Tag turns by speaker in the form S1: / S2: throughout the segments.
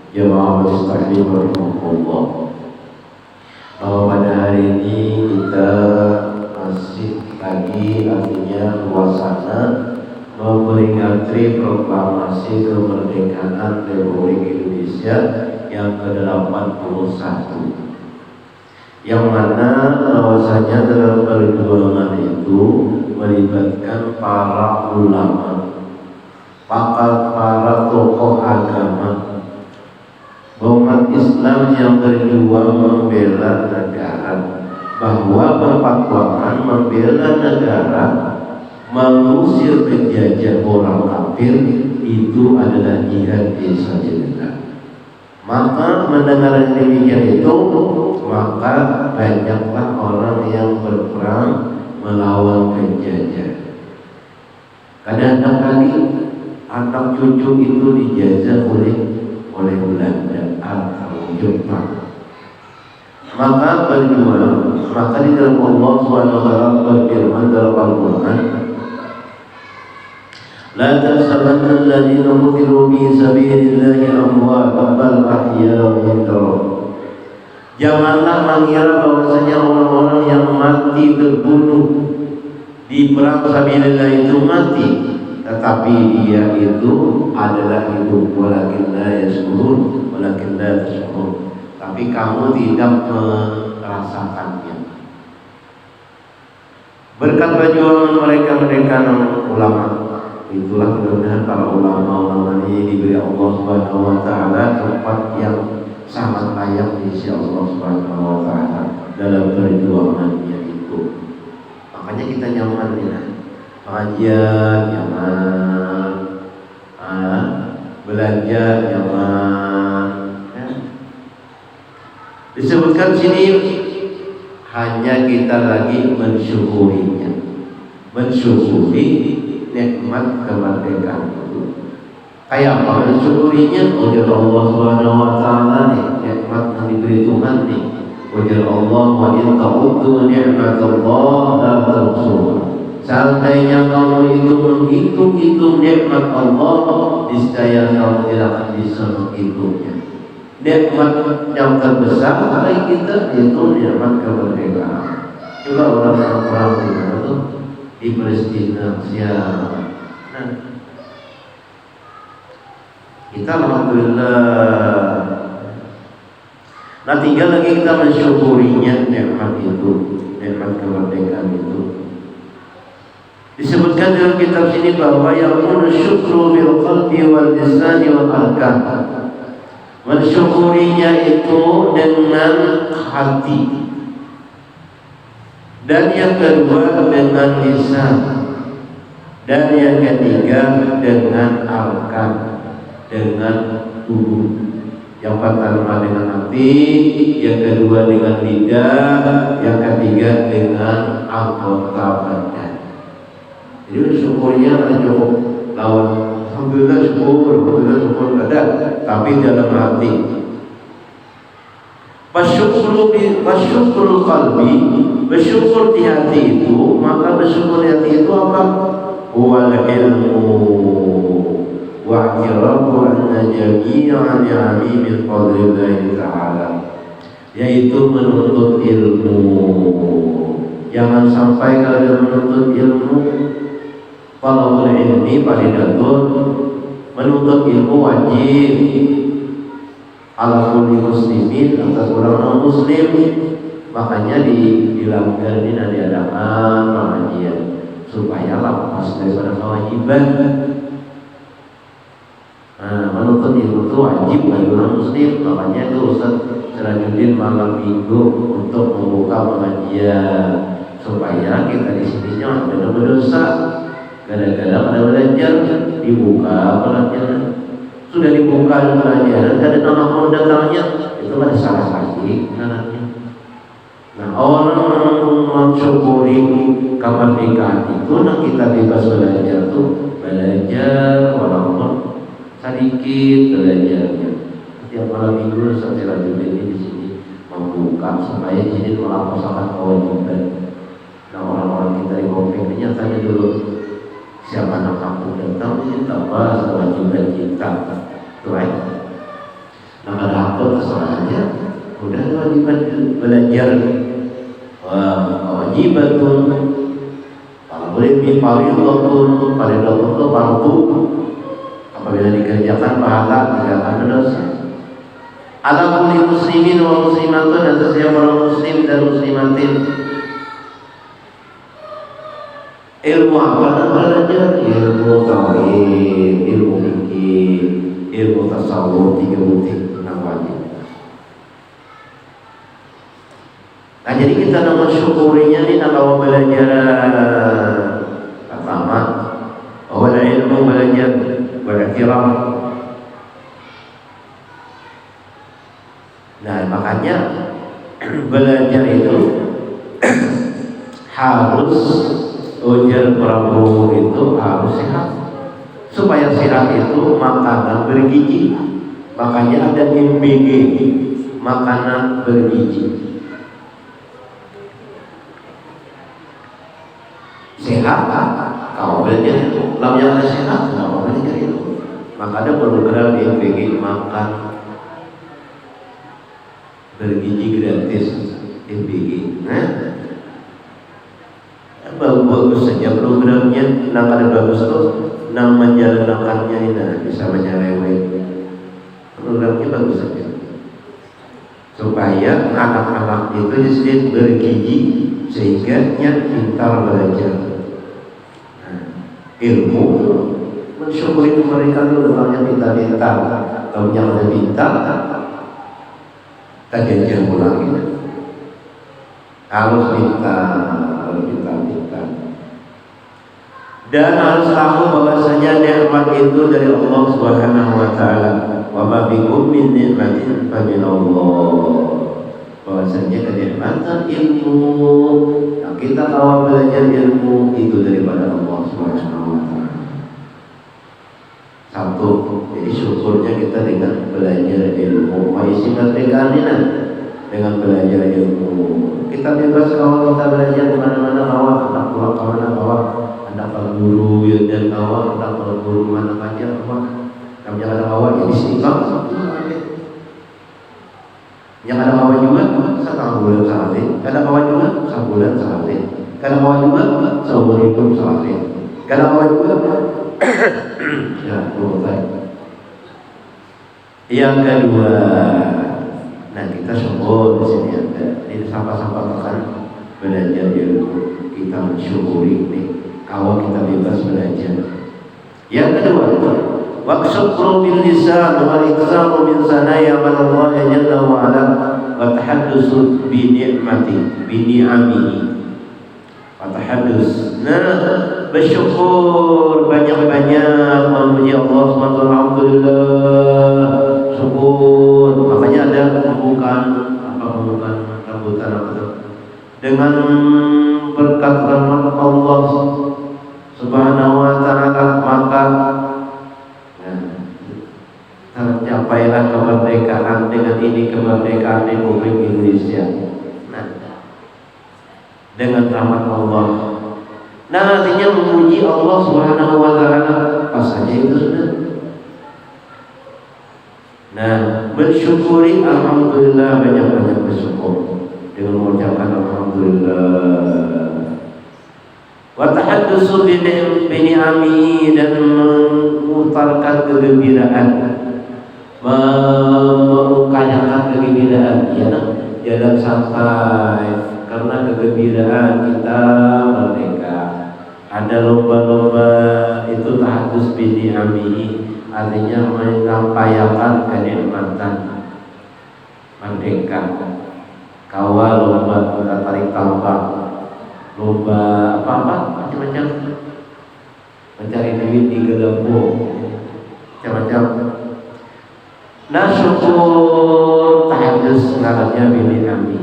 S1: Jemaah muslimin rahimakumullah, bahwa pada hari ini kita masih lagi artinya suasana memperingati proklamasi kemerdekaan Republik Indonesia yang ke-81, yang mana bahwasanya dalam perjuangan itu melibatkan para ulama, para tokoh agama, umat Islam yang berjuang membela negara, bahwa berfatwakan membela negara, mengusir penjajah orang kafir itu adalah jihad fisabilillah. Maka mendengar demikian itu, maka banyaklah orang yang berperang melawan penjajah. Kadang-kadang kali anak cucu itu dijajah oleh Belanda atau Jepang. Maka berjuang, maka di dalam Allah SWT berfirman dalam Al-Quran, La tahsabanna alladziina qutilu fi sabilillahi amwaatan bal ahya'un 'inda rabbihim. Janganlah mengira bahwasanya orang-orang yang mati terbunuh di perang sabilillah itu mati, tetapi dia itu adalah hidup. Walakin la yashkurun, walakin la tashkurun. Tapi kamu tidak merasakannya. Berkat perjuangan mereka ulama, itulah mudah-mudahan para ulama ini diberi Allah Subhanahu wa taala tempat yang sangat layak di sisi Allah Subhanahu wa taala dalam perjuangannya itu. Makanya kita nyaman ya. Pengajian nyaman, belanja nyaman ya. Disebutkan sini hanya kita lagi mensyukurinya, mensyukuri nikmat kemerdekaan itu. Kayak apa mensyukurinya? Ujar Allah Subhanahu wa taala nih, nikmat yang diberi Tuhan nih. Ujar Allah, wa in ta'uddu ni'matallahi la tuhsuha. Seandainya kamu itu menghitung-hitung nikmat Allah, niscaya kamu tidak akan bisa menghitungnya. Nikmat yang terbesar bagi kita itu nikmat kemerdekaan. Coba orang yang perang di mana tuh? Di Palestina, siapa? Nah, kita alhamdulillah. Nah, tinggal lagi kita mensyukurinya nikmat itu, nikmat kemerdekaan itu. Disebutkan dalam kitab sini bahwa yakunu syukru bil qalbi wal lisani wal arkan. Mensyukurinya itu dengan hati, dan yang kedua dengan lisan, dan yang ketiga dengan arkan, dengan tubuh. Yang pertama dengan hati, yang kedua dengan lidah, yang ketiga dengan anggota badan. Jadi syukurnya ada cukup lawan alhamdulillah syukur ada, tapi dalam hati. Bersyukur qalbi, bersyukur di hati itu, maka bersyukur di hati itu apa? Wal ilmu wa i'tirafu anna jami'a ni'ami min fadlillahi ta'ala, yaitu menuntut ilmu. Jangan sampai kalau menuntut ilmu, talabul ilmi faridatun, menuntut ilmu wajib ala kulli muslimin, atas orang muslim. Makanya dilanggar ini diadakan pengajian supaya lepas daripada kewajiban. Nah, menuntut ilmu itu wajib bagi orang muslim. Makanya itu Ustaz Sirajuddin malam minggu untuk membuka pengajian supaya kita di sini jangan berdosa. Kadang-kadang ada belajar dibuka pelajaran, sudah dibuka pelajaran, kadang anak mau datangnya itu ada salah lagi caranya. Nah, orang mensyukuri kemerdekaan itu, nah kita bebas belajar tuh, belajar walaupun sedikit belajarnya. Setiap malam minggu saya Sirajuddin ini di sini membuka supaya jadi melaksanakan kewajiban. Nah, orang-orang kita di Komplek ini nyatanya dulu, siapa anak kampung datang ini tambah kewajiban kita, right? pondok terserah aja. Udah kewajiban belajar. Wajibatun kalau boleh fardhatun, fardhatun itu fardu. Apabila dikerjakan pahala, dikerjakan dosa. Ala kulli muslimin wa muslimatun, atas setiap orang muslim dan muslimatin. Ilmu apa yang belajar? Ilmu tauhid, ilmu fikih, ilmu tasawuf, 3 butir wajib. Nah, jadi kita nak mensyukurinya ni nak bawa belajar pertama, awal ilmu belajar beriktiraf. Nah, makanya belajar itu harus ujar Prabowo itu harus sehat. Supaya sehat itu makanan bergizi. Makanya ada MBG, makanan bergizi. Sehat, kalau belajar itu, kalau yang ada sehat, kalau belajar itu, maka ada program MBG makan bergizi gratis MBG. Nah, bagus saja programnya, nak ada bagus tuh, nak menjalankannya ini bisa menyeleweng. Programnya bagus saja, supaya anak-anak itu disediakan bergizi sehingga pintar belajar. Ilmu mensyukuri mereka dulu, orangnya pintar-pintar. Kalau yang ada pintar, tak jajan pulang ini. Harus pintar, dan harus tahu bahwasanya nikmat itu dari Allah Subhanahu wa taala. Wa ma bikum min nikmatin fa min Allah. Bahwasanya kenikmatan ilmu yang kita tahu belajar ilmu itu daripada Allah Subhanahu wa taala. Satu, jadi syukurnya kita dengan belajar ilmu. Maisi merdekaannya dengan belajar ilmu. Kita bebas kalau kita belajar di mana-mana, bawa anak pulang ke mana, bawa anak kalau guru ya, dan bawa anak kalau guru mana aja, bawa kami yang ada bawa ya di sini bang. Yang ada bawa juga setengah bulan sehari, ada bawa juga sebulan sehari, ada bawa juga seumur hidup sehari, ada bawa juga ya selesai. Yang kedua, nah kita syukur di sini ada ini sampah-sampah makan belajar ilmu, kita mensyukuri ini kalau kita bebas belajar. Yang kedua, waqsyukru bil lisan wal ikzamu min sanaya man Allah jalla wa ala wa tahaddusu bi ni'mati bi ni'amihi wa tahaddus. Nah, bersyukur banyak-banyak memuji Allah SWT. Alhamdulillah, syukur. Makanya ada pembukaan rambutan apa itu? Dengan berkat rahmat Allah Subhanahu wa taala, maka tercapailah kemerdekaan. Dengan ini kemerdekaan Republik Indonesia. Nah, dengan rahmat Allah. Nah, artinya memuji Allah Subhanahu wa taala pas saja itu sudah. Nah, bersyukuri alhamdulillah, banyak-banyak bersyukur dengan mengucapkan alhamdulillah. Wa tahaddusu bi ni'ami, dan memutarkan kegembiraan, mengukayakan kegembiraan, ya nah, jalan santai karena kegembiraan kita merdeka. Ada lomba-lomba itu tahaddus bi ni'ami, artinya menyampaikan kenikmatan merdeka. Kawal lomba tarik tambang, lomba apa-apa macam-macam, mencari duit di Gelembo, macam-macam. Nah, syukur tahaddus ngarannya bi ni'ami.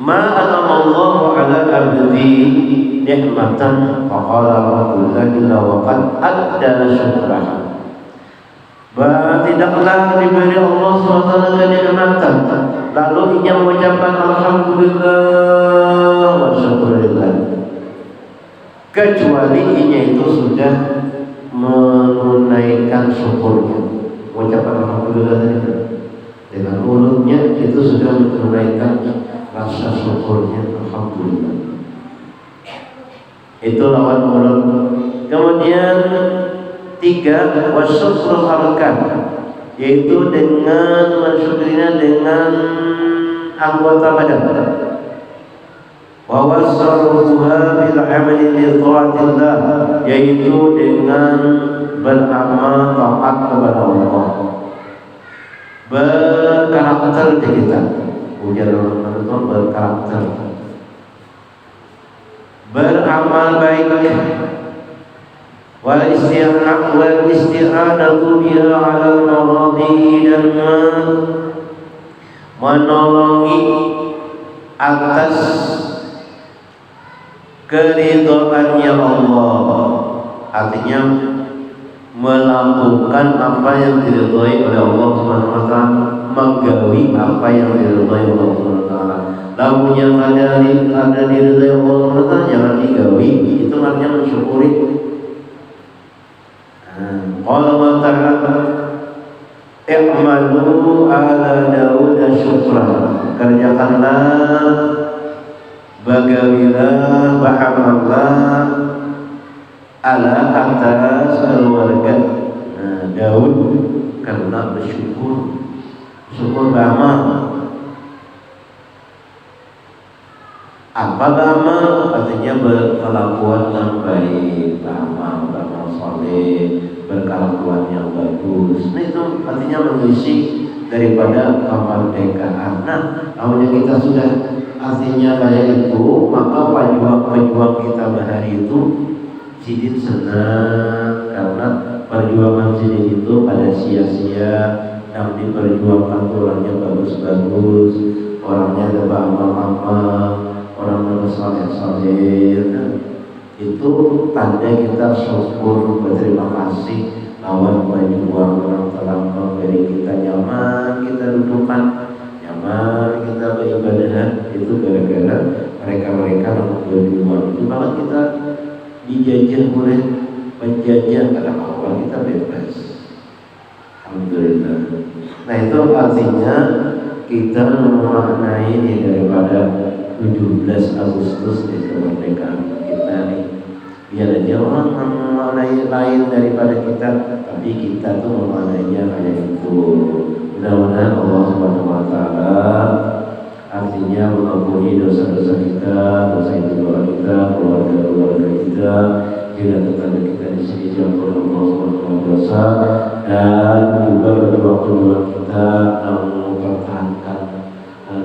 S1: Ma anamallahu ala abdi nikmatan faqala Rasulullah illa waqad adda syukraha. Tidaklah diberi Allah SWT kenikmatan lalu ia mengucapkan alhamdulillah wa syukurillah, kecuali ia itu sudah menunaikan syukurnya, mengucapkan alhamdulillah tadi dengan mulutnya itu sudah menunaikan rasa syukurnya alhamdulillah. Itu lawan mulut. Kemudian 3 wasyukrul harkan, yaitu dengan mensyukurinya dengan anggota badan. Wa wasarruha bil amali li taatillah, yaitu dengan beramal taat kepada Allah. Berkarakter kita, ujar Allah berkarakter, beramal baik, wal isti'anatu biha 'ala al-maradi, dan menolongi atas keridhaannya Allah, artinya melakukan apa yang diridhai oleh Allah Subhanahu wa taala, menggawi apa yang diridhai oleh Allah Subhanahu wa taala. Lamun yang ada diridhai Allah Subhanahu wa taala jangan digawi, itu artinya mensyukuri. Qala Allah ta'ala i'malu ala Daud syukran, kerjakanlah, bagawilah, ba'amallah ala atas keluarga Daud karena bersyukur, syukur beramal. Apa beramal? Artinya berkelakuan yang baik, beramal soleh, berkelakuan yang bagus. Nah itu artinya mengisi daripada kemerdekaan. Nah, kalau kita sudah artinya kayak itu, maka pejuang kita bahari itu sidin senang, karena perjuangan sidin itu pada sia-sia. Yang diperjuangkan orangnya bagus-bagus, orangnya ada beramal-amal, orang bersoleh-soleh. Itu tanda kita syukur, berterima kasih lawan perjuangan orang telah memberi kita nyaman, kita dudukkan nyaman, kita beribadah. Itu gara-gara mereka-mereka yang berjuang. Itu banget kita dijajah oleh penjajah, karena awal kita bebas, alhamdulillah. Nah itu artinya kita memaknai daripada 17 Agustus di kemerdekaan kita nih. Biar aja orang memaknai lain daripada kita, tapi kita tuh memaknainya kayak itu. Mudah-mudahan Allah Subhanahu wa taala artinya mengampuni dosa-dosa kita, dosa ibu kita, keluarga-keluarga kita, juga tetangga kita di sini diampuni Allah Subhanahu wa taala, dan juga kedua-kedua kita yang mempertahankan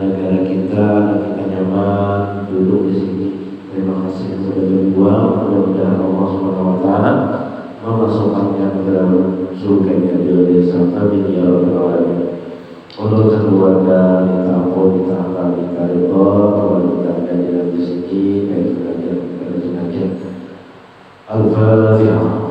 S1: negara kita, dan kita nyaman duduk di sini. Terima kasih yang sudah berjuang. Mudah-mudahan Allah Subhanahu wa taala memasukkannya ke dalam surga-Nya di sana. Amin ya rabbal alamin. Untuk keluarga minta ampun, minta apa, minta ridho, kalau kita ada di sini, baik sengaja, tidak sengaja. Al-Fatihah.